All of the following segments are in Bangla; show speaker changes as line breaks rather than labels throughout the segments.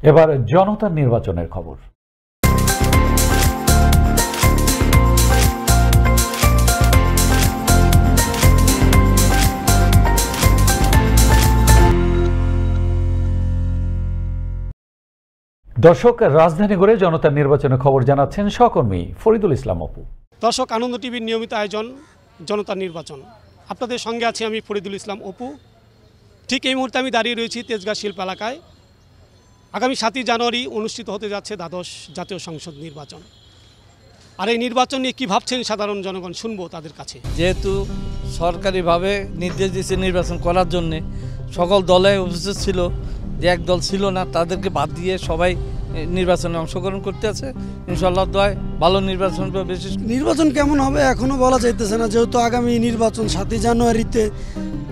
এবার জনতার নির্বাচনের খবর। দর্শক, রাজধানী গড়ে জনতার নির্বাচনের খবর জানাচ্ছেন সহকর্মী ফরিদুল ইসলাম অপু।
দর্শক, আনন্দ টিভির নিয়মিত আয়োজন জনতার নির্বাচন, আপনাদের সঙ্গে আছি আমি ফরিদুল ইসলাম অপু। ঠিক এই মুহূর্তে আমি দাঁড়িয়ে রয়েছি তেজগাঁ শিল্প এলাকায়। আগামী 7ই জানুয়ারি অনুষ্ঠিত হতে যাচ্ছে দ্বাদশ জাতীয় সংসদ নির্বাচন। আর এই নির্বাচন নিয়ে কী ভাবছেন সাধারণ জনগণ, শুনবো তাদের কাছে।
যেহেতু সরকারিভাবে নির্দেশ দিয়েছে নির্বাচন করার জন্যে, সকল দলে উপস্থিত ছিল, যে এক দল ছিল না তাদেরকে বাদ দিয়ে সবাই নির্বাচনে অংশগ্রহণ করতে আছে। ইনশাআল্লাহ দয় ভালো নির্বাচন। বিশেষ
নির্বাচন কেমন হবে এখনও বলা যাইতেছে না, যেহেতু আগামী নির্বাচন 7ই জানুয়ারিতে,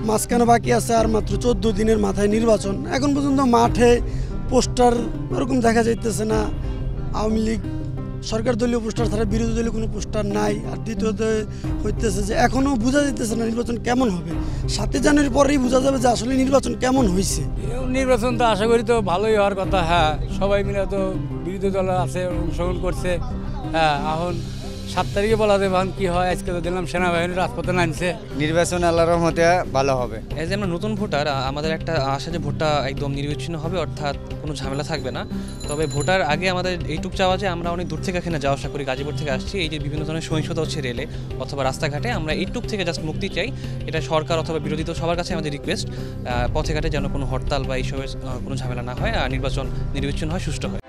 মাঝখানে বাকি আছে আর মাত্র 14 দিনের মাথায় নির্বাচন। এখন পর্যন্ত মাঠে পোস্টার ওরকম দেখা যাইতেছে না। আওয়ামী লীগ সরকার দলীয় পোস্টার ছাড়া বিরোধী দলীয় কোনো পোস্টার নাই। আর দ্বিতীয়ত হইতেছে যে এখনও বোঝা যাইতেছে না নির্বাচন কেমন হবে। 7ই জানুয়ারির পরেই বোঝা যাবে যে আসলে নির্বাচন কেমন হয়েছে।
নির্বাচন তো আশা করি তো ভালোই হওয়ার কথা। হ্যাঁ, সবাই মিলে তো বিরোধী দল আছে, অংশগ্রহণ করছে। হ্যাঁ, এখন 7 তারিখে বলা যাবে এখন কী হয়। আজকে তো দিলাম সেনাবাহিনী রাজপথে নামছে।
নির্বাচন আল্লাহর রহমতে ভালো হবে।
এজ আমরা নতুন ভোটার, আমাদের একটা আশা যে ভোটটা একদম নির্বিচ্ছিন্ন হবে, অর্থাৎ কোনো ঝামেলা থাকবে না। তবে ভোটার আগে আমাদের এইটুক চাওয়া যে আমরা অনেক দূর থেকে এখানে যাওয়া আসা করি, গাজীপুর থেকে আসছি। এই যে বিভিন্ন ধরনের সহিংসতা হচ্ছে রেলে অথবা রাস্তাঘাটে, আমরা এইটুক থেকে জাস্ট মুক্তি চাই। এটা সরকার অথবা বিরোধী দল সবার কাছে আমাদের রিকোয়েস্ট, পথে ঘাটে যেন কোনো হরতাল বা এইসবের কোনো ঝামেলা না হয়, আর নির্বাচন নির্বিচ্ছিন্ন হয়, সুষ্ঠু হয়।